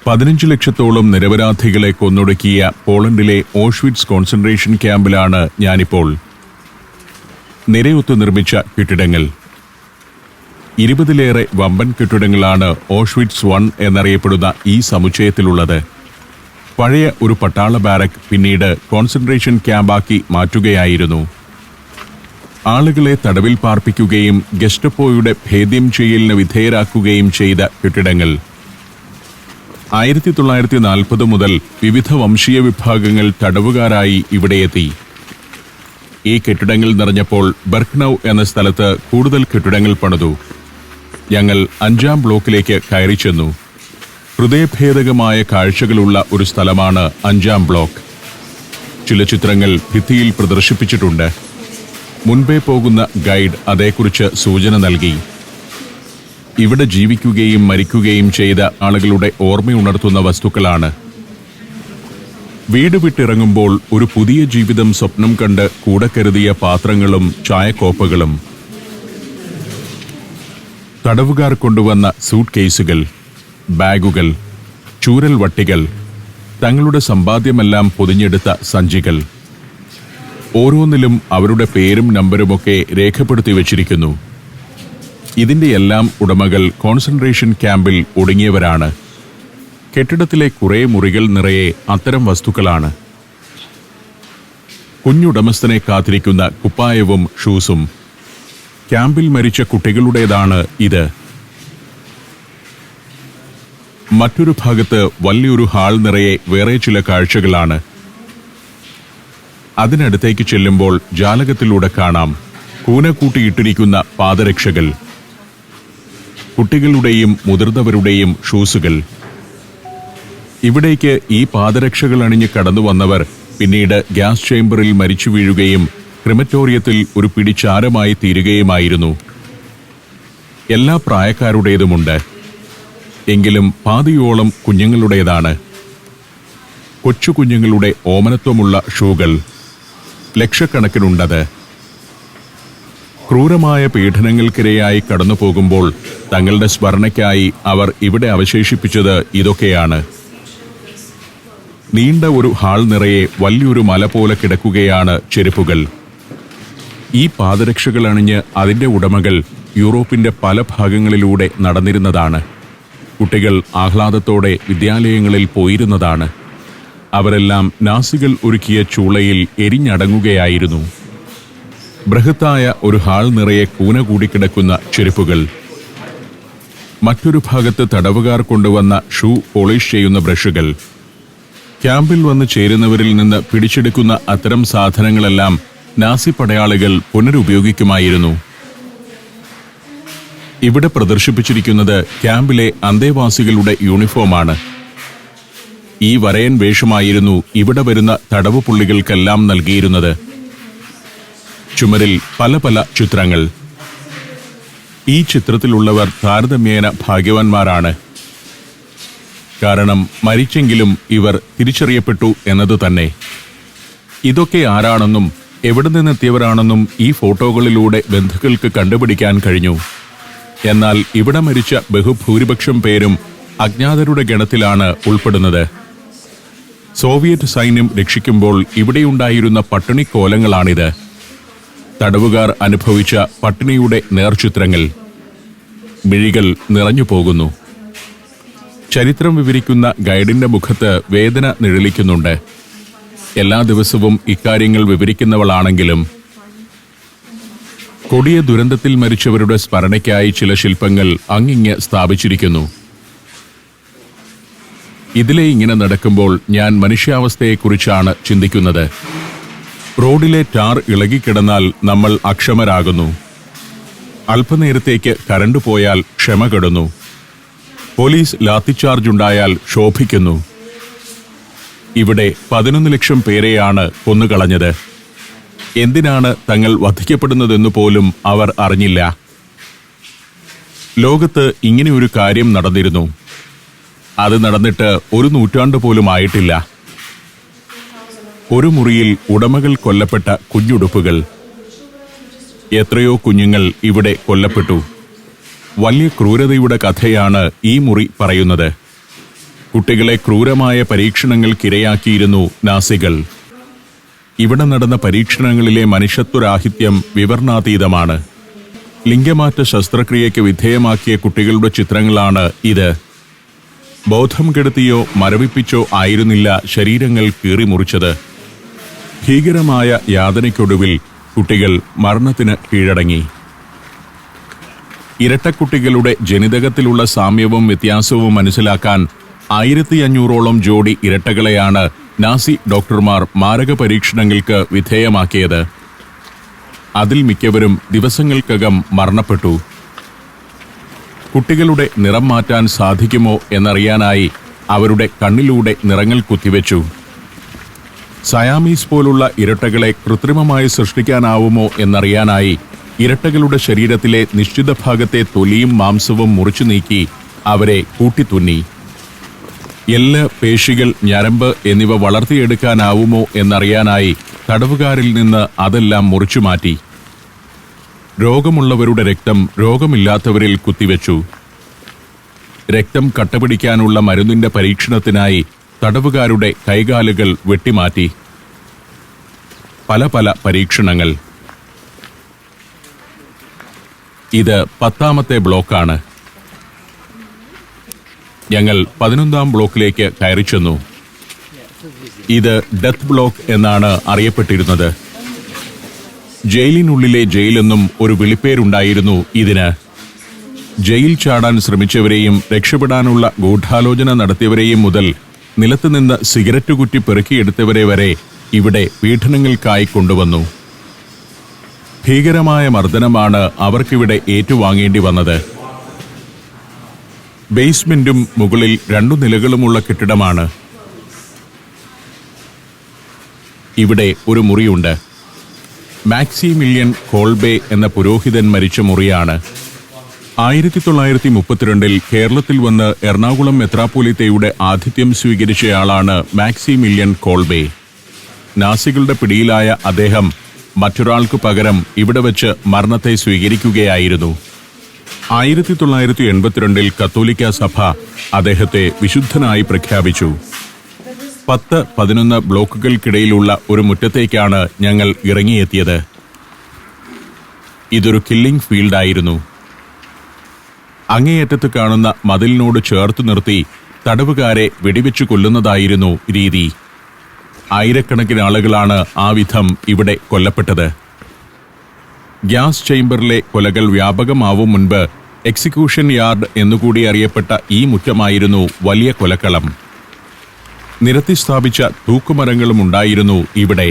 15 ലക്ഷത്തോളം നിരപരാധികളെ കൊന്നൊടുക്കിയ പോളണ്ടിലെ Auschwitz concentration ക്യാമ്പിലാണ് ഞാനിപ്പോൾ. നിരയൊത്തു നിർമ്മിച്ച കെട്ടിടങ്ങൾ. 20-ലേറെ വമ്പൻ കെട്ടിടങ്ങളാണ് ഓഷ്വിറ്റ്സ് 1 എന്നറിയപ്പെടുന്ന ഈ സമുച്ചയത്തിലുള്ളത്. പഴയ ഒരു പട്ടാള ബാരക് പിന്നീട് കോൺസെൻട്രേഷൻ ക്യാമ്പാക്കി മാറ്റുകയായിരുന്നു. ആളുകളെ തടവിൽ പാർപ്പിക്കുകയും ഗെസ്റ്റപ്പോയുടെ ഭേദ്യം ചെയ്യലിന് വിധേയരാക്കുകയും ചെയ്ത കെട്ടിടങ്ങൾ. 1940 മുതൽ വിവിധ വംശീയ വിഭാഗങ്ങൾ തടവുകാരായി ഇവിടെയെത്തി. ഈ കെട്ടിടങ്ങൾ നിറഞ്ഞപ്പോൾ ബെർക്നൌ എന്ന സ്ഥലത്ത് കൂടുതൽ കെട്ടിടങ്ങൾ പണിതു. ഞങ്ങൾ 5-ാം ബ്ലോക്കിലേക്ക് കയറി ചെന്നു. ഹൃദയഭേദകമായ കാഴ്ചകളുള്ള ഒരു സ്ഥലമാണ് 5-ാം ബ്ലോക്ക്. ചില ചിത്രങ്ങൾ ഭിത്തിയിൽ പ്രദർശിപ്പിച്ചിട്ടുണ്ട്. മുൻപേ പോകുന്ന ഗൈഡ് അതേക്കുറിച്ച് സൂചന നൽകി. ഇവിടെ ജീവിക്കുകയും മരിക്കുകയും ചെയ്ത ആളുകളുടെ ഓർമ്മയുണർത്തുന്ന വസ്തുക്കളാണ്. വീട് വിട്ടിറങ്ങുമ്പോൾ ഒരു പുതിയ ജീവിതം സ്വപ്നം കണ്ട് കൂടെ കരുതിയ പാത്രങ്ങളും ചായക്കോപ്പകളും. തടവുകാർ കൊണ്ടുവന്ന സൂട്ട് കേസുകൾ, ബാഗുകൾ, ചൂരൽ വട്ടികൾ, തങ്ങളുടെ സമ്പാദ്യമെല്ലാം പൊതിഞ്ഞെടുത്ത സഞ്ചികൾ. ഓരോന്നിലും അവരുടെ പേരും നമ്പരുമൊക്കെ രേഖപ്പെടുത്തി വച്ചിരിക്കുന്നു. ഇതിന്റെ എല്ലാം ഉടമകൾ കോൺസെൻട്രേഷൻ ക്യാമ്പിൽ ഒടുങ്ങിയവരാണ്. കെട്ടിടത്തിലെ കുറേ മുറികൾ നിറയെ അത്തരം വസ്തുക്കളാണ്. കുഞ്ഞുടമസ്ഥനെ കാത്തിരിക്കുന്ന കുപ്പായവും ഷൂസും. ക്യാമ്പിൽ മരിച്ച കുട്ടികളുടേതാണ് ഇത്. മറ്റൊരു ഭാഗത്ത് വലിയൊരു ഹാൾ നിറയെ വേറെ ചില കാഴ്ചകളാണ്. അതിനടുത്തേക്ക് ചെല്ലുമ്പോൾ ജാലകത്തിലൂടെ കാണാം കൂന കൂട്ടിയിട്ടിരിക്കുന്ന പാദരക്ഷകൾ, കുട്ടികളുടെയും മുതിർന്നവരുടെയും ഷൂസുകൾ. ഇവിടേക്ക് ഈ പാദരക്ഷകൾ അണിഞ്ഞ് കടന്നു വന്നവർ പിന്നീട് ഗ്യാസ് ചേംബറിൽ മരിച്ചു വീഴുകയും ക്രിമറ്റോറിയത്തിൽ ഒരു പിടിച്ചാരമായി തീരുകയുമായിരുന്നു. എല്ലാ പ്രായക്കാരുടേതുമുണ്ട്. എങ്കിലും പാതിയോളം കുഞ്ഞുങ്ങളുടേതാണ്. കൊച്ചു കുഞ്ഞുങ്ങളുടെ ഓമനത്വമുള്ള ഷൂകൾ ലക്ഷക്കണക്കിനുണ്ടത്. ക്രൂരമായ പീഡനങ്ങൾക്കിരയായി കടന്നു പോകുമ്പോൾ തങ്ങളുടെ സ്മരണയ്ക്കായി അവർ ഇവിടെ അവശേഷിപ്പിച്ചത് ഇതൊക്കെയാണ്. നീണ്ട ഒരു ഹാൾ നിറയെ വലിയൊരു മല പോലെ കിടക്കുകയാണ് ചെരുപ്പുകൾ. ഈ പാദരക്ഷകൾ അണിഞ്ഞ് അതിന്റെ ഉടമകൾ യൂറോപ്പിന്റെ പല ഭാഗങ്ങളിലൂടെ നടന്നിരുന്നതാണ്. കുട്ടികൾ ആഹ്ലാദത്തോടെ വിദ്യാലയങ്ങളിൽ പോയിരുന്നതാണ്. അവരെല്ലാം നാസികൾ ഒരുക്കിയ ചൂളയിൽ എരിഞ്ഞടങ്ങുകയായിരുന്നു. ബൃഹത്തായ ഒരു ഹാൾ നിറയെ കൂന കൂടിക്കിടക്കുന്ന ചെരുപ്പുകൾ. മറ്റൊരു ഭാഗത്ത് തടവുകാർ കൊണ്ടുവന്ന ഷൂ പോളിഷ് ചെയ്യുന്ന ബ്രഷുകൾ. ക്യാമ്പിൽ വന്ന് ചേരുന്നവരിൽ നിന്ന് പിടിച്ചെടുക്കുന്ന അത്തരം സാധനങ്ങളെല്ലാം നാസി പടയാളികൾ പുനരുപയോഗിക്കുമായിരുന്നു. ഇവിടെ പ്രദർശിപ്പിച്ചിരിക്കുന്നത് ക്യാമ്പിലെ അന്തേവാസികളുടെ യൂണിഫോമാണ്. ഈ വരയൻ വേഷമായിരുന്നു ഇവിടെ വരുന്ന തടവുപുള്ളികൾക്കെല്ലാം നൽകിയിരുന്നത്. ചുമരിൽ പല പല ചിത്രങ്ങൾ. ഈ ചിത്രത്തിലുള്ളവർ താരതമ്യേന ഭാഗ്യവാന്മാരാണ്. കാരണം മരിച്ചെങ്കിലും ഇവർ തിരിച്ചറിയപ്പെട്ടു എന്നത് തന്നെ. ഇതൊക്കെ ആരാണെന്നും എവിടെ നിന്നെത്തിയവരാണെന്നും ഈ ഫോട്ടോകളിലൂടെ ബന്ധുക്കൾക്ക് കണ്ടുപിടിക്കാൻ കഴിഞ്ഞു. എന്നാൽ ഇവിടെ മരിച്ച ബഹുഭൂരിപക്ഷം പേരും അജ്ഞാതരുടെ ഗണത്തിലാണ് ഉൾപ്പെടുന്നത്. സോവിയറ്റ് സൈന്യം രക്ഷിക്കുമ്പോൾ ഇവിടെയുണ്ടായിരുന്ന പട്ടിണിക്കോലങ്ങളാണിത്. തടവുകാർ അനുഭവിച്ച പട്ടിണിയുടെ നേർചിത്രങ്ങൾ. മിഴികൾ നിറഞ്ഞു പോകുന്നു. ചരിത്രം വിവരിക്കുന്ന ഗൈഡിന്റെ മുഖത്ത് വേദന നിഴലിക്കുന്നുണ്ട്. എല്ലാ ദിവസവും ഇക്കാര്യങ്ങൾ വിവരിക്കുന്നവളാണെങ്കിലും. കൊടിയ ദുരന്തത്തിൽ മരിച്ചവരുടെ സ്മരണയ്ക്കായി ചില ശില്പങ്ങൾ അങ്ങിങ്ങ് സ്ഥാപിച്ചിരിക്കുന്നു. ഇതിലെ ഇങ്ങനെ നടക്കുമ്പോൾ ഞാൻ മനുഷ്യാവസ്ഥയെക്കുറിച്ചാണ് ചിന്തിക്കുന്നത്. റോഡിലെ ടാർ ഇളകിക്കിടന്നാൽ നമ്മൾ അക്ഷമരാകുന്നു. അല്പനേരത്തേക്ക് കരണ്ട് പോയാൽ ക്ഷമ കെടുന്നു. പോലീസ് ലാത്തിച്ചാർജ് ഉണ്ടായാൽ ശോഭിക്കുന്നു. ഇവിടെ 11 ലക്ഷം പേരെയാണ് കൊന്നുകളഞ്ഞത്. എന്തിനാണ് തങ്ങൾ വധിക്കപ്പെടുന്നതെന്നു പോലും അവർ അറിഞ്ഞില്ല. ലോകത്ത് ഇങ്ങനെയൊരു കാര്യം നടന്നിരുന്നു. അത് നടന്നിട്ട് 1 നൂറ്റാണ്ട് പോലും ആയിട്ടില്ല. ഒരു മുറിയിൽ ഉടമകൾ കൊല്ലപ്പെട്ട കുഞ്ഞുടുപ്പുകൾ. എത്രയോ കുഞ്ഞുങ്ങൾ ഇവിടെ കൊല്ലപ്പെട്ടു. വലിയ ക്രൂരതയുടെ കഥയാണ് ഈ മുറി പറയുന്നത്. കുട്ടികളെ ക്രൂരമായ പരീക്ഷണങ്ങൾക്കിരയാക്കിയിരുന്നു നാസികൾ. ഇവിടെ നടന്ന പരീക്ഷണങ്ങളിലെ മനുഷ്യത്വരാഹിത്യം വിവരണാതീതമാണ്. ലിംഗമാറ്റ ശസ്ത്രക്രിയയ്ക്ക് വിധേയമാക്കിയ കുട്ടികളുടെ ചിത്രങ്ങളാണ് ഇത്. ബോധം കെടുത്തിയോ മരവിപ്പിച്ചോ ആയിരുന്നില്ല ശരീരങ്ങൾ കീറിമുറിച്ചത്. ഭീകരമായ യാതനയ്ക്കൊടുവിൽ കുട്ടികൾ മരണത്തിന് കീഴടങ്ങി. ഇരട്ടക്കുട്ടികളുടെ ജനിതകത്തിലുള്ള സാമ്യവും വ്യത്യാസവും മനസ്സിലാക്കാൻ 1500ഓളം ജോഡി ഇരട്ടകളെയാണ് നാസി ഡോക്ടർമാർ മാരക പരീക്ഷണങ്ങൾക്ക് വിധേയമാക്കിയത്. അതിൽ മിക്കവരും ദിവസങ്ങൾക്കകം മരണപ്പെട്ടു. കുട്ടികളുടെ നിറം മാറ്റാൻ സാധിക്കുമോ എന്നറിയാനായി അവരുടെ കണ്ണിലൂടെ നിറങ്ങൾ കുത്തിവെച്ചു. സയാമീസ് പോലുള്ള ഇരട്ടകളെ കൃത്രിമമായി സൃഷ്ടിക്കാനാവുമോ എന്നറിയാനായി ഇരട്ടകളുടെ ശരീരത്തിലെ നിശ്ചിത ഭാഗത്തെ തൊലിയും മാംസവും മുറിച്ചു നീക്കി അവരെ കൂട്ടിത്തുന്നി. എല്ല്, പേശികൾ, ഞരമ്പ് എന്നിവ വളർത്തിയെടുക്കാനാവുമോ എന്നറിയാനായി തടവുകാരിൽ നിന്ന് അതെല്ലാം മുറിച്ചുമാറ്റി. രോഗമുള്ളവരുടെ രക്തം രോഗമില്ലാത്തവരിൽ കുത്തിവെച്ചു. രക്തം കട്ടപിടിക്കാനുള്ള മരുന്നിന്റെ പരീക്ഷണത്തിനായി തടവുകാരുടെ കൈകാലുകൾ വെട്ടിമാറ്റി. പല പല പരീക്ഷണങ്ങൾ. ഇത് 10ാമത്തെ ബ്ലോക്കാണ്. ഞങ്ങൾ 11ാം ബ്ലോക്കിലേക്ക് കയറി ചെന്നു. ഇത് ഡെത്ത് ബ്ലോക്ക് എന്നാണ് അറിയപ്പെട്ടിരുന്നത്. ജയിലിനുള്ളിലെ ജയിലെന്നും ഒരു വിളിപ്പേരുണ്ടായിരുന്നു ഇതിന്. ജയിൽ ചാടാൻ ശ്രമിച്ചവരെയും രക്ഷപ്പെടാനുള്ള ഗൂഢാലോചന നടത്തിയവരെയും മുതൽ നിലത്തുനിന്ന് സിഗരറ്റ് കുറ്റി പെറുക്കിയെടുത്തവരെ വരെ ഇവിടെ പീഡനങ്ങൾക്കായി കൊണ്ടുവന്നു. ഭീകരമായ മർദ്ദനമാണ് അവർക്കിവിടെ ഏറ്റുവാങ്ങേണ്ടി വന്നത്. ബേസ്മെന്റും മുകളിൽ 2 നിലകളുമുള്ള കെട്ടിടമാണ്. ഇവിടെ ഒരു മുറിയുണ്ട്. മാക്സിമിലിയൻ കോൾബെ എന്ന പുരോഹിതൻ മരിച്ച മുറിയാണ്. 1932 കേരളത്തിൽ വന്ന് എറണാകുളം മെത്രാപ്പോലീത്തയുടെ ആതിഥ്യം സ്വീകരിച്ചയാളാണ് മാക്സിമിലിയൻ കോൾബെ. നാസികളുടെ പിടിയിലായ അദ്ദേഹം മറ്റൊരാൾക്ക് പകരം ഇവിടെ വെച്ച് മരണത്തെ സ്വീകരിക്കുകയായിരുന്നു. 1982 കത്തോലിക്ക സഭ അദ്ദേഹത്തെ വിശുദ്ധനായി പ്രഖ്യാപിച്ചു. 10-11 ബ്ലോക്കുകൾക്കിടയിലുള്ള ഒരു മുറ്റത്തേക്കാണ് ഞങ്ങൾ ഇറങ്ങിയെത്തിയത്. ഇതൊരു കില്ലിംഗ് ഫീൽഡായിരുന്നു. അങ്ങേയറ്റത്ത് കാണുന്ന മതിലിനോട് ചേർത്തു നിർത്തി തടവുകാരെ വെടിവെച്ചു കൊല്ലുന്നതായിരുന്നു രീതി. ആയിരക്കണക്കിന് ആളുകളാണ് ആ വിധം ഇവിടെ കൊല്ലപ്പെട്ടത്. ഗ്യാസ് ചേംബറിലെ കൊലകൾ വ്യാപകമാവും മുൻപ് എക്സിക്യൂഷൻ യാർഡ് എന്നുകൂടി അറിയപ്പെട്ട ഈ മുറ്റമായിരുന്നു വലിയ കൊലക്കളം. നിരത്തി സ്ഥാപിച്ച തൂക്കുമരങ്ങളും ഉണ്ടായിരുന്നു ഇവിടെ.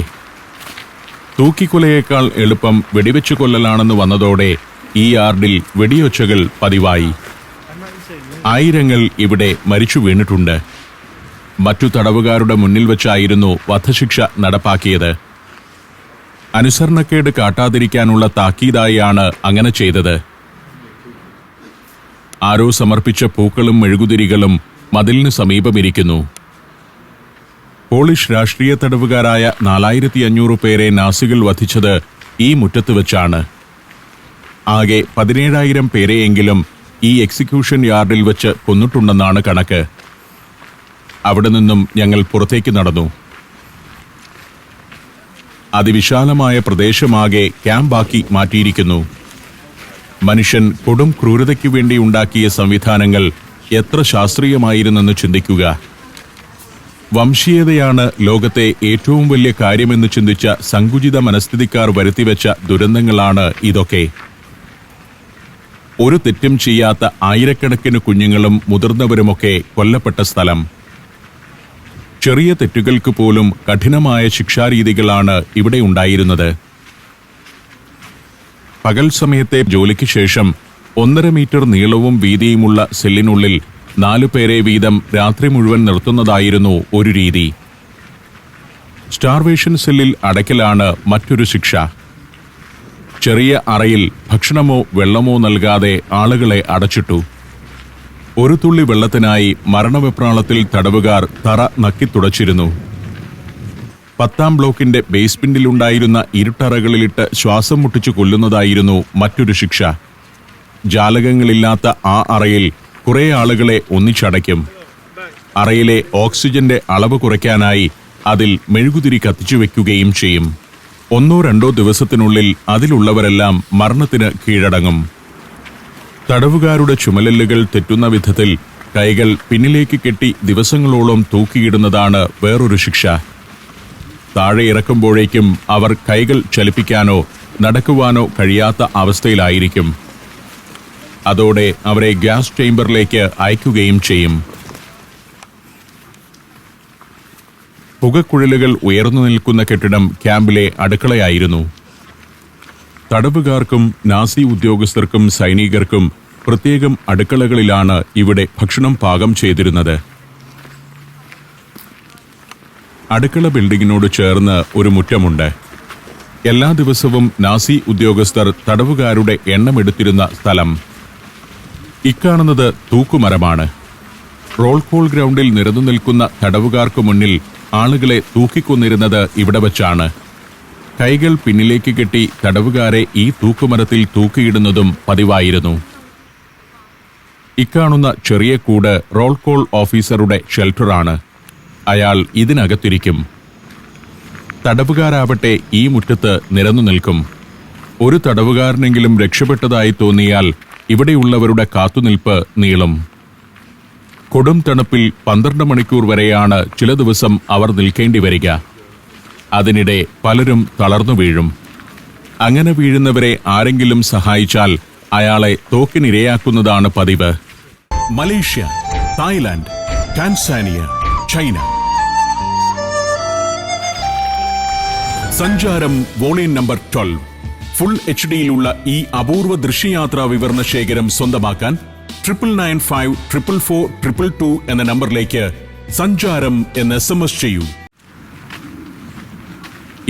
തൂക്കിക്കൊലയേക്കാൾ എളുപ്പം വെടിവെച്ചു കൊല്ലലാണെന്ന് വന്നതോടെ ഈ യാർഡിൽ വെടിയൊച്ചകൾ പതിവായി. ആയിരങ്ങൾ ഇവിടെ മരിച്ചു വീണിട്ടുണ്ട്. മറ്റു തടവുകാരുടെ മുന്നിൽ വെച്ചായിരുന്നു വധശിക്ഷ നടപ്പാക്കിയത്. അനുസരണക്കേട് കാട്ടാതിരിക്കാനുള്ള താക്കീതായാണ് അങ്ങനെ ചെയ്തത്. ആരോ സമർപ്പിച്ച പൂക്കളും മെഴുകുതിരികളും മതിലിന് സമീപമിരിക്കുന്നു. പോളിഷ് രാഷ്ട്രീയ തടവുകാരായ 4500 പേരെ നാസികൾ വധിച്ചത് ഈ മുറ്റത്ത് വെച്ചാണ്. ആകെ 17,000 പേരെയെങ്കിലും ഈ എക്സിക്യൂഷൻ യാർഡിൽ വെച്ച് കൊന്നിട്ടുണ്ടെന്നാണ് കണക്ക്. അവിടെ നിന്നും ഞങ്ങൾ പുറത്തേക്ക് നടന്നു. അതിവിശാലമായ പ്രദേശമാകെ ക്യാമ്പാക്കി മാറ്റിയിരിക്കുന്നു. മനുഷ്യൻ കൊടും ക്രൂരതയ്ക്കു വേണ്ടി ഉണ്ടാക്കിയ സംവിധാനങ്ങൾ എത്ര ശാസ്ത്രീയമായിരുന്നെന്ന് ചിന്തിക്കുക. വംശീയതയാണ് ലോകത്തെ ഏറ്റവും വലിയ കാര്യമെന്ന് ചിന്തിച്ച സങ്കുചിത മനസ്ഥിതിക്കാർ വരുത്തിവെച്ച ദുരന്തങ്ങളാണ് ഇതൊക്കെ. ഒരു തെറ്റും ചെയ്യാത്ത ആയിരക്കണക്കിന് കുഞ്ഞുങ്ങളും മുതിർന്നവരുമൊക്കെ കൊല്ലപ്പെട്ട സ്ഥലം. ചെറിയ തെറ്റുകൾക്ക് പോലും കഠിനമായ ശിക്ഷാരീതികളാണ് ഇവിടെ ഉണ്ടായിരുന്നത്. പകൽ സമയത്തെ ജോലിക്ക് ശേഷം 1.5 മീറ്റർ നീളവും വീതിയുമുള്ള സെല്ലിനുള്ളിൽ 4 പേരെ വീതം രാത്രി മുഴുവൻ നിർത്തുന്നതായിരുന്നു ഒരു രീതി. സ്റ്റാർവേഷൻ സെല്ലിൽ അടയ്ക്കലാണ് മറ്റൊരു ശിക്ഷ. ചെറിയ അറയിൽ ഭക്ഷണമോ വെള്ളമോ നൽകാതെ ആളുകളെ അടച്ചിട്ടു. ഒരു തുള്ളി വെള്ളത്തിനായി മരണവെപ്രാളത്തിൽ തടവുകാർ തറ നക്കിത്തുടച്ചിരുന്നു. 10ാം ബ്ലോക്കിന്റെ ബേസ്മെന്റിലുണ്ടായിരുന്ന ഇരുട്ടറകളിലിട്ട് ശ്വാസം മുട്ടിച്ചു കൊല്ലുന്നതായിരുന്നു മറ്റൊരു ശിക്ഷ. ജാലകങ്ങളില്ലാത്ത ആ അറയിൽ കുറെ ആളുകളെ ഒന്നിച്ചടയ്ക്കും. അറയിലെ ഓക്സിജന്റെ അളവ് കുറയ്ക്കാനായി അതിൽ മെഴുകുതിരി കത്തിച്ചു വെക്കുകയും ചെയ്യും. 1-2 ദിവസത്തിനുള്ളിൽ അതിലുള്ളവരെല്ലാം മരണത്തിന് കീഴടങ്ങും. തടവുകാരുടെ ചുമലല്ലുകൾ തെറ്റുന്ന വിധത്തിൽ കൈകൾ പിന്നിലേക്ക് കെട്ടി ദിവസങ്ങളോളം തൂക്കിയിടുന്നതാണ് വേറൊരു ശിക്ഷ. താഴെ ഇറക്കുമ്പോഴേക്കും അവർ കൈകൾ ചലിപ്പിക്കാനോ നടക്കുവാനോ കഴിയാത്ത അവസ്ഥയിലായിരിക്കും. അതോടെ അവരെ ഗ്യാസ് ചേംബറിലേക്ക് അയക്കുകയും ചെയ്യും. പുകക്കുഴലുകൾ ഉയർന്നു നിൽക്കുന്ന കെട്ടിടം ക്യാമ്പിലെ അടുക്കളയായിരുന്നു. തടവുകാർക്കും നാസി ഉദ്യോഗസ്ഥർക്കും സൈനികർക്കും പ്രത്യേകം അടുക്കളകളിലാണ് ഇവിടെ ഭക്ഷണം പാകം ചെയ്തിരുന്നത്. അടുക്കള ബിൽഡിങ്ങിനോട് ചേർന്ന് ഒരു മുറ്റമുണ്ട്. എല്ലാ ദിവസവും നാസി ഉദ്യോഗസ്ഥർ തടവുകാരുടെ എണ്ണമെടുത്തിരുന്ന സ്ഥലം. ഇക്കാണുന്നത് തൂക്കുമരമാണ്. റോൾ കോൾ ഗ്രൗണ്ടിൽ നിരന്നു നിൽക്കുന്ന തടവുകാർക്ക് മുന്നിൽ ആളുകളെ തൂക്കിക്കൊന്നിരുന്നത് ഇവിടെ വച്ചാണ്. കൈകൾ പിന്നിലേക്ക് കെട്ടി തടവുകാരെ ഈ തൂക്കുമരത്തിൽ തൂക്കിയിടുന്നതും പതിവായിരുന്നു. ഇക്കാണുന്ന ചെറിയ കൂട് റോൾ കോൾ ഓഫീസറുടെ ഷെൽട്ടറാണ്. അയാൾ ഇതിനകത്തിരിക്കും. തടവുകാരാവട്ടെ ഈ മുറ്റത്ത് നിരന്നു നിൽക്കും. ഒരു തടവുകാരനെങ്കിലും രക്ഷപ്പെട്ടതായി തോന്നിയാൽ ഇവിടെയുള്ളവരുടെ കാത്തുനിൽപ്പ് നീളും. കൊടും തണുപ്പിൽ 12 മണിക്കൂർ വരെയാണ് ചില ദിവസം അവർ നിൽക്കേണ്ടി വരിക. അതിനിടെ പലരും തളർന്നു വീഴും. അങ്ങനെ വീഴുന്നവരെ ആരെങ്കിലും സഹായിച്ചാൽ അയാളെ തോക്കിനിരയാക്കുന്നതാണ് പതിവ്. Malaysia, Thailand, Tanzania, China. സഞ്ചാരം വോളിയം നമ്പർ 12. ഫുൾ HD-യിലുള്ള ഈ അപൂർവ ദൃശ്യയാത്രാ വിവരണ ശേഖരം സ്വന്തമാക്കാൻ 9955442222 എന്ന നമ്പറിലേക്ക് സഞ്ചാരം എന്ന് SMS ചെയ്യൂ.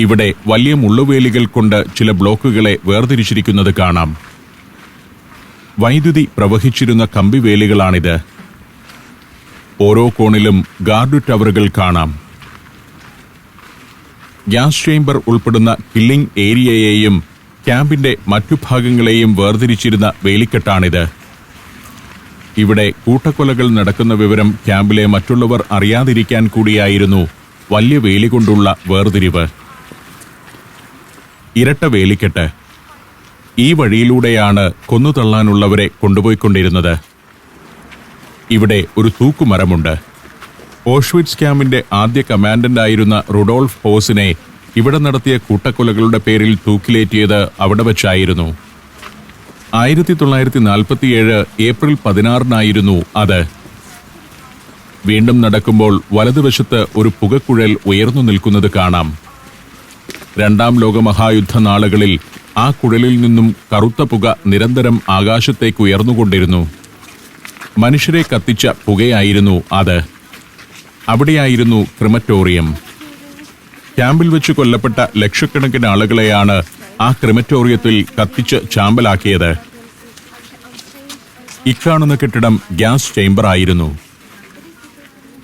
ഇവിടെ വലിയ മുള്ളുവേലികൾ കൊണ്ട് ചില ബ്ലോക്കുകളെ വേർതിരിച്ചിരിക്കുന്നത് കാണാം. വൈദ്യുതി പ്രവഹിച്ചിരുന്ന കമ്പിവേലികളാണിത്. ഓരോ കോണിലും ഗാർഡ് ടവറുകൾ കാണാം. ഗ്യാസ് ചേംബർ ഉൾപ്പെടുന്ന കില്ലിംഗ് ഏരിയയെയും ക്യാമ്പിന്റെ മറ്റു ഭാഗങ്ങളെയും വേർതിരിച്ചിരുന്ന വേലിക്കെട്ടാണിത്. ഇവിടെ കൂട്ടക്കൊലകൾ നടക്കുന്ന വിവരം ക്യാമ്പിലെ മറ്റുള്ളവർ അറിയാതിരിക്കാൻ കൂടിയായിരുന്നു വലിയ വേലി കൊണ്ടുള്ള വേർതിരിവ്. ഇരട്ട വേലിക്കെട്ട്. ഈ വഴിയിലൂടെയാണ് കൊന്നുതള്ളാനുള്ളവരെ കൊണ്ടുപോയിക്കൊണ്ടിരുന്നത്. ഇവിടെ ഒരു തൂക്കുമരമുണ്ട്. ഓഷ്വിറ്റ്സ് ക്യാമ്പിന്റെ ആദ്യ കമാൻഡന്റായിരുന്ന റുഡോൾഫ് ഹോസിനെ ഇവിടെ നടത്തിയ കൂട്ടക്കൊലകളുടെ പേരിൽ തൂക്കിലേറ്റിയത് അവിടെ വച്ചായിരുന്നു. 1947 ഏപ്രിൽ 16 അത്. വീണ്ടും നടക്കുമ്പോൾ വലതുവശത്ത് ഒരു പുകക്കുഴൽ ഉയർന്നു നിൽക്കുന്നത് കാണാം. 2ാം ലോകമഹായുദ്ധ നാളുകളിൽ ആ കുഴലിൽ നിന്നും കറുത്ത പുക നിരന്തരം ആകാശത്തേക്ക് ഉയർന്നുകൊണ്ടിരുന്നു. മനുഷ്യരെ കത്തിച്ച പുകയായിരുന്നു അത്. അവിടെയായിരുന്നു ക്രിമറ്റോറിയം. ക്യാമ്പിൽ വെച്ച് കൊല്ലപ്പെട്ട ലക്ഷക്കണക്കിന് ആളുകളെയാണ് ആ ക്രിമറ്റോറിയത്തിൽ കത്തിച്ച് ചാമ്പലാക്കിയത്. ഇക്കാണുന്ന കെട്ടിടം ഗ്യാസ് ചേംബർ ആയിരുന്നു.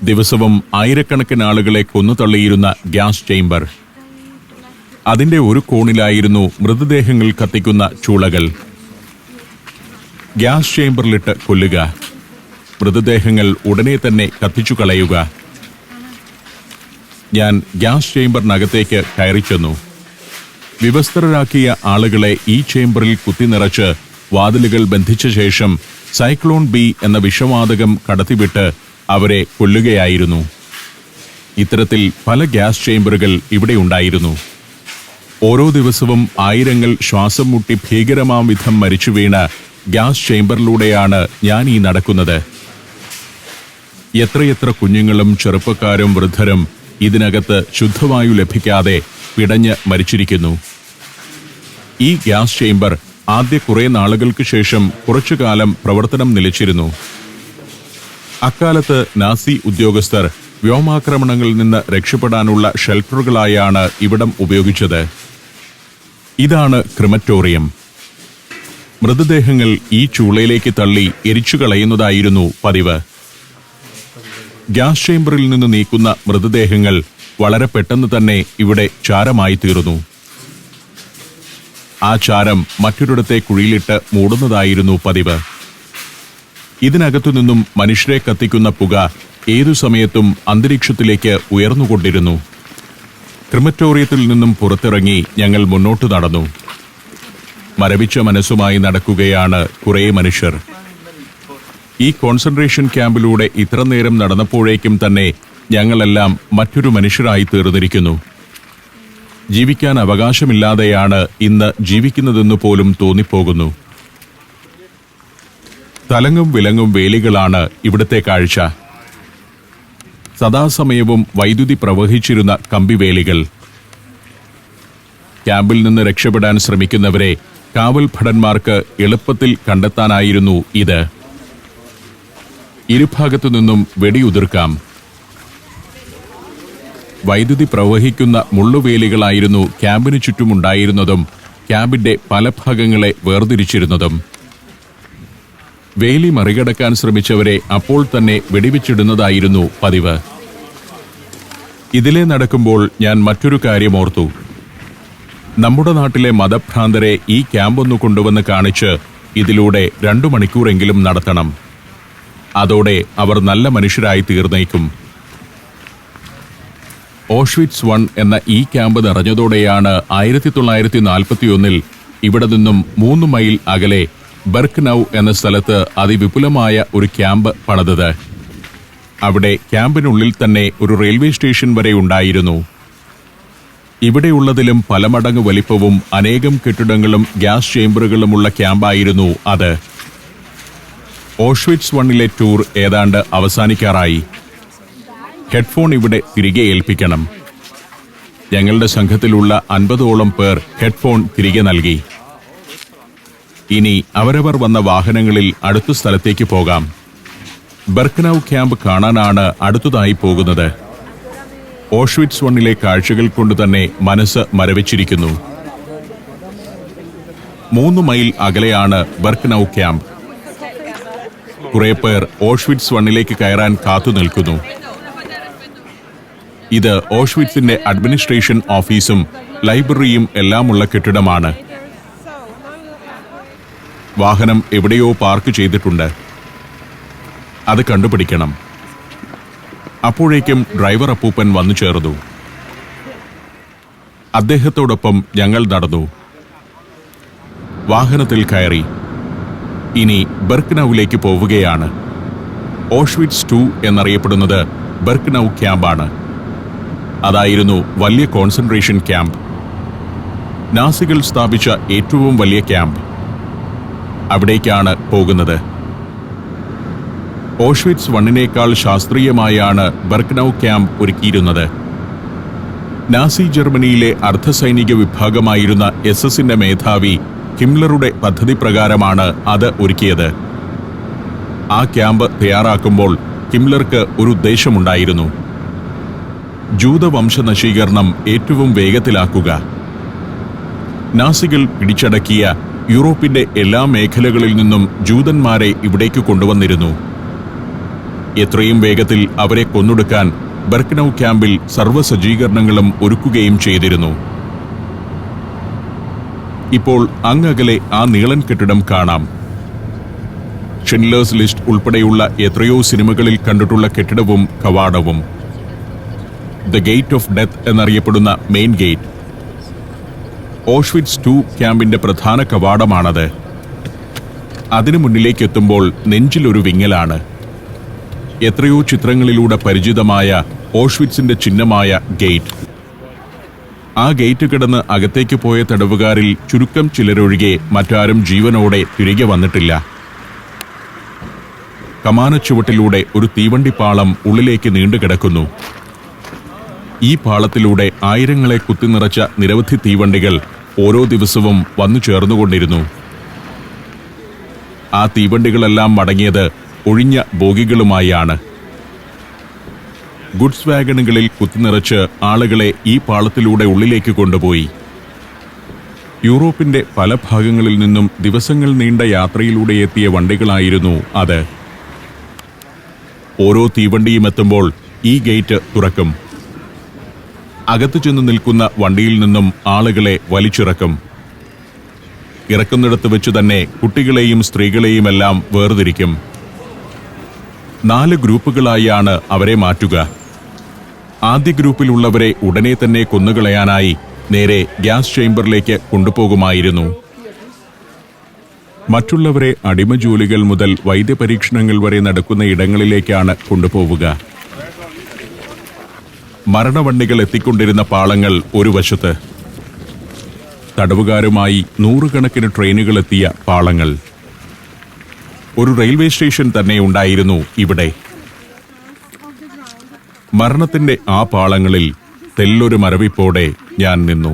ദിവസവും ആയിരക്കണക്കിന് ആളുകളെ കൊന്നുതള്ളിയിരുന്ന ഗ്യാസ് ചേംബർ. അതിന്റെ ഒരു കോണിലായിരുന്നു മൃതദേഹങ്ങൾ കത്തിക്കുന്ന ചൂളകൾ. ഗ്യാസ് ചേംബറിലിട്ട് കൊല്ലുക, മൃതദേഹങ്ങൾ ഉടനെ തന്നെ കത്തിച്ചു കളയുക. ഞാൻ ഗ്യാസ് ചേംബറിനകത്തേക്ക് കയറിച്ചെന്നു. വിവസ്ത്രരാക്കിയ ആളുകളെ ഈ ചേംബറിൽ കുത്തിനിറച്ച് വാതിലുകൾ ബന്ധിച്ച ശേഷം സൈക്ലോൺ ബി എന്ന വിഷവാതകം കടത്തിവിട്ട് അവരെ കൊല്ലുകയായിരുന്നു. ഇത്തരത്തിൽ പല ഗ്യാസ് ചേംബറുകൾ ഇവിടെ ഉണ്ടായിരുന്നു. ഓരോ ദിവസവും ആയിരങ്ങൾ ശ്വാസം മുട്ടി ഭീകരമാം വിധം മരിച്ചു വീണ ഗ്യാസ് ചേംബറിലൂടെയാണ് ഞാൻ ഈ നടക്കുന്നത്. എത്രയെത്ര കുഞ്ഞുങ്ങളും ചെറുപ്പക്കാരും വൃദ്ധരും ഇതിനകത്ത് ശുദ്ധവായു ലഭിക്കാതെ പിടഞ്ഞ് മരിച്ചിരിക്കുന്നു. ഈ ഗ്യാസ് ചേംബർ ആദ്യ കുറെ നാളുകൾക്ക് ശേഷം കുറച്ചുകാലം പ്രവർത്തനം നിലച്ചിരുന്നു. അക്കാലത്ത് നാസി ഉദ്യോഗസ്ഥർ വ്യോമാക്രമണങ്ങളിൽ നിന്ന് രക്ഷപ്പെടാനുള്ള ഷെൽട്ടറുകളായാണ് ഇവിടം ഉപയോഗിച്ചത്. ഇതാണ് ക്രിമറ്റോറിയം. മൃതദേഹങ്ങൾ ഈ ചൂളയിലേക്ക് തള്ളി എരിച്ചു കളയുന്നതായിരുന്നു പതിവ്. ഗ്യാസ് ചേംബറിൽ നിന്ന് നീക്കുന്ന മൃതദേഹങ്ങൾ വളരെ പെട്ടെന്ന് തന്നെ ഇവിടെ ചാരമായി തീർന്നു. ആ ചാരം മറ്റൊരിടത്തെ കുഴിയിലിട്ട് മൂടുന്നതായിരുന്നു പതിവ്. ഇതിനകത്തുനിന്നും മനുഷ്യരെ കത്തിക്കുന്ന പുക ഏതു സമയത്തും അന്തരീക്ഷത്തിലേക്ക് ഉയർന്നുകൊണ്ടിരുന്നു. ക്രിമറ്റോറിയത്തിൽ നിന്നും പുറത്തിറങ്ങി ഞങ്ങൾ മുന്നോട്ട് നടന്നു. മരവിച്ച മനസ്സുമായി നടക്കുകയാണ് കുറേ മനുഷ്യർ. ഈ കോൺസെൻട്രേഷൻ ക്യാമ്പിലൂടെ ഇത്ര നേരം നടന്നപ്പോഴേക്കും തന്നെ ഞങ്ങളെല്ലാം മറ്റൊരു മനുഷ്യരായി തീർന്നിരിക്കുന്നു. ജീവിക്കാൻ അവകാശമില്ലാതെയാണ് ഇന്ന് ജീവിക്കുന്നതെന്ന് പോലും തോന്നിപ്പോകുന്നു. തലങ്ങും വിലങ്ങും വേലികളാണ് ഇവിടുത്തെ കാഴ്ച. സദാസമയവും വൈദ്യുതി പ്രവഹിച്ചിരുന്ന കമ്പിവേലികൾ. ക്യാമ്പിൽ നിന്ന് രക്ഷപ്പെടാൻ ശ്രമിക്കുന്നവരെ കാവൽ ഭടന്മാർക്ക് എളുപ്പത്തിൽ കണ്ടെത്താനായിരുന്നു ഇത്. ഇരുഭാഗത്തു നിന്നും വെടിയുതിർക്കാം. വൈദ്യുതി പ്രവഹിക്കുന്ന മുള്ളുവേലികളായിരുന്നു ക്യാമ്പിനു ചുറ്റുമുണ്ടായിരുന്നതും ക്യാമ്പിന്റെ പല ഭാഗങ്ങളെ വേർതിരിച്ചിരുന്നതും. വേലി മറികടക്കാൻ ശ്രമിച്ചവരെ അപ്പോൾ തന്നെ വെടിവെച്ചിടുന്നതായിരുന്നു പതിവ്. ഇതിലെ നടക്കുമ്പോൾ ഞാൻ മറ്റൊരു കാര്യം ഓർത്തു. നമ്മുടെ നാട്ടിലെ മതഭ്രാന്തരെ ഈ ക്യാമ്പൊന്നു കൊണ്ടുവന്ന് കാണിച്ച് ഇതിലൂടെ 2 മണിക്കൂറെങ്കിലും നടത്തണം. അതോടെ അവർ നല്ല മനുഷ്യരായി തീർന്നേക്കും. ഓഷ്വിറ്റ്സ് 1 എന്ന ഈ ക്യാമ്പ് നിറഞ്ഞതോടെയാണ് 1941 ഇവിടെ നിന്നും 3 മൈൽ അകലെ ബെർക്ക്നൗ എന്ന സ്ഥലത്ത് അതിവിപുലമായ ഒരു ക്യാമ്പ് പണിതത്. അവിടെ ക്യാമ്പിനുള്ളിൽ തന്നെ ഒരു റെയിൽവേ സ്റ്റേഷൻ വരെ ഉണ്ടായിരുന്നു. ഇവിടെയുള്ളതിലും പല മടങ്ങ് വലിപ്പവും അനേകം കെട്ടിടങ്ങളും ഗ്യാസ് ചേംബറുകളുമുള്ള ക്യാമ്പായിരുന്നു അത്. ഓഷ്വിറ്റ്സ് 1 ടൂർ ഏതാണ്ട് അവസാനിക്കാറായി. ഹെഡ്ഫോൺ ഇവിടെ തിരികെ ഏൽപ്പിക്കണം. ഞങ്ങളുടെ സംഘത്തിലുള്ള 50ഓളം പേർ ഹെഡ്ഫോൺ തിരികെ നൽകി. ഇനി അവരവർ വന്ന വാഹനങ്ങളിൽ അടുത്ത സ്ഥലത്തേക്ക് പോകാം. ബെർക്ക്നൗ ക്യാമ്പ് കാണാനാണ് അടുത്തതായി പോകുന്നത്. ഓഷ്വിറ്റ്സ് 1 കാഴ്ചകൾ കൊണ്ട് തന്നെ മനസ്സ് മരവിച്ചിരിക്കുന്നു. 3 മൈൽ അകലെയാണ് ബെർക്ക്നൗ ക്യാമ്പ്. കുറെ പേർ ഓഷ്വിറ്റ്സ് 1 കയറാൻ കാത്തു നിൽക്കുന്നു. ഇത് ഓഷ്വിറ്റ്സിന്റെ അഡ്മിനിസ്ട്രേഷൻ ഓഫീസും ലൈബ്രറിയും എല്ലാമുള്ള കെട്ടിടമാണ്. വാഹനം എവിടെയോ പാർക്ക് ചെയ്തിട്ടുണ്ട്. അത് കണ്ടുപിടിക്കണം. അപ്പോഴേക്കും ഡ്രൈവർ അപ്പൂപ്പൻ വന്നു ചേർന്നു. അദ്ദേഹത്തോടൊപ്പം ഞങ്ങൾ നടന്നു. വാഹനത്തിൽ കയറി. ഇനി ബെർക്ക്നൗവിലേക്ക് പോവുകയാണ്. ഓഷ്വിറ്റ്സ് 2 എന്നറിയപ്പെടുന്നത് ബെർക്ക്നൗ ക്യാമ്പാണ്. അതായിരുന്നു വലിയ കോൺസെൻട്രേഷൻ ക്യാമ്പ്. നാസികൾ സ്ഥാപിച്ച ഏറ്റവും വലിയ ക്യാമ്പ്. അവിടേക്കാണ് പോകുന്നത്. ഓഷ്വിറ്റ്സ് 1 ശാസ്ത്രീയമായാണ് ബെർക്ക്നൗ ക്യാമ്പ് ഒരുക്കിയിരുന്നത്. നാസി ജർമ്മനിയിലെ അർദ്ധസൈനിക വിഭാഗമായിരുന്ന SS-ന്റെ മേധാവി ഹിംലറുടെ പദ്ധതി പ്രകാരമാണ് അത് ഒരുക്കിയത്. ആ ക്യാമ്പ് തയ്യാറാക്കുമ്പോൾ ഹിംലർക്ക് ഒരു ഉദ്ദേശമുണ്ടായിരുന്നു. ജൂതവംശനശീകരണം ഏറ്റവും വേഗത്തിലാക്കുക. നാസികൾ പിടിച്ചടക്കിയ യൂറോപ്പിന്റെ എല്ലാ മേഖലകളിൽ നിന്നും ജൂതന്മാരെ ഇവിടേക്ക് കൊണ്ടുവന്നിരുന്നു. എത്രയും വേഗത്തിൽ അവരെ കൊന്നൊടുക്കാൻ ബെർക്ക്നൗ ക്യാമ്പിൽ സർവ്വസജ്ജീകരണങ്ങളും ഒരുക്കുകയും ചെയ്തിരുന്നു. ഇപ്പോൾ അങ്ങകലെ ആ നീളൻ കെട്ടിടം കാണാം. ഷിൻഡ്ലേഴ്സ് ലിസ്റ്റ് ഉൾപ്പെടെയുള്ള എത്രയോ സിനിമകളിൽ കണ്ടിട്ടുള്ള കെട്ടിടവും കവാടവും. ദ ഗേറ്റ് ഓഫ് ഡെത്ത് എന്നറിയപ്പെടുന്ന മെയിൻ ഗേറ്റ്. ഓഷ്വിറ്റ്സ് 2 ക്യാമ്പിന്റെ പ്രധാന കവാടമാണത്. അതിനു മുന്നിലേക്ക് എത്തുമ്പോൾ നെഞ്ചിലൊരു വിങ്ങലാണ്. എത്രയോ ചിത്രങ്ങളിലൂടെ പരിചിതമായ ഓഷ്വിറ്റ്സിന്റെ ചിഹ്നമായ ഗേറ്റ്. ആ ഗേറ്റ് കിടന്ന് അകത്തേക്ക് പോയ തടവുകാരിൽ ചുരുക്കം ചിലരൊഴികെ മറ്റാരും ജീവനോടെ തിരികെ വന്നിട്ടില്ല. കമാനച്ചുവട്ടിലൂടെ ഒരു തീവണ്ടിപ്പാളം ഉള്ളിലേക്ക് നീണ്ടുകിടക്കുന്നു. ഈ പാളത്തിലൂടെ ആയിരങ്ങളെ കുത്തിനിറച്ച നിരവധി തീവണ്ടികൾ ഓരോ ദിവസവും വന്നു ചേർന്നുകൊണ്ടിരുന്നു. ആ തീവണ്ടികളെല്ലാം മടങ്ങിയത് ഒഴിഞ്ഞ ബോഗികളുമായാണ്. ഗുഡ്സ് വാഗണുകളിൽ കുത്തിനിറച്ച് ആളുകളെ ഈ പാളത്തിലൂടെ ഉള്ളിലേക്ക് കൊണ്ടുപോയി. യൂറോപ്പിന്റെ പല ഭാഗങ്ങളിൽ നിന്നും ദിവസങ്ങൾ നീണ്ട യാത്രയിലൂടെ എത്തിയ വണ്ടികളായിരുന്നു അത്. ഓരോ തീവണ്ടിയും എത്തുമ്പോൾ ഈ ഗേറ്റ് തുറക്കും. അകത്തു ചെന്ന് നിൽക്കുന്ന വണ്ടിയിൽ നിന്നും ആളുകളെ വലിച്ചിറക്കും. ഇറക്കുന്നിടത്ത് വെച്ച് തന്നെ കുട്ടികളെയും സ്ത്രീകളെയുമെല്ലാം വേർതിരിക്കും. 4 ഗ്രൂപ്പുകളായാണ് അവരെ മാറ്റുക. ആദ്യ ഗ്രൂപ്പിലുള്ളവരെ ഉടനെ തന്നെ കൊന്നുകളയാനായി നേരെ ഗ്യാസ് ചേംബറിലേക്ക് കൊണ്ടുപോകുമായിരുന്നു. മറ്റുള്ളവരെ അടിമജോലികൾ മുതൽ വൈദ്യപരീക്ഷണങ്ങൾ വരെ നടക്കുന്ന ഇടങ്ങളിലേക്കാണ് കൊണ്ടുപോവുക. മരണവണ്ടികൾ എത്തിക്കൊണ്ടിരുന്ന പാളങ്ങൾ ഒരു വശത്ത്, തടവുകാരുമായി 100 കണക്കിന് ട്രെയിനുകൾ എത്തിയ പാളങ്ങൾ. ഒരു റെയിൽവേ സ്റ്റേഷൻ തന്നെ ഉണ്ടായിരുന്നു ഇവിടെ. മരണത്തിന്റെ ആ പാളങ്ങളിൽ തെല്ലൊരു മരവിപ്പോടെ ഞാൻ നിന്നു.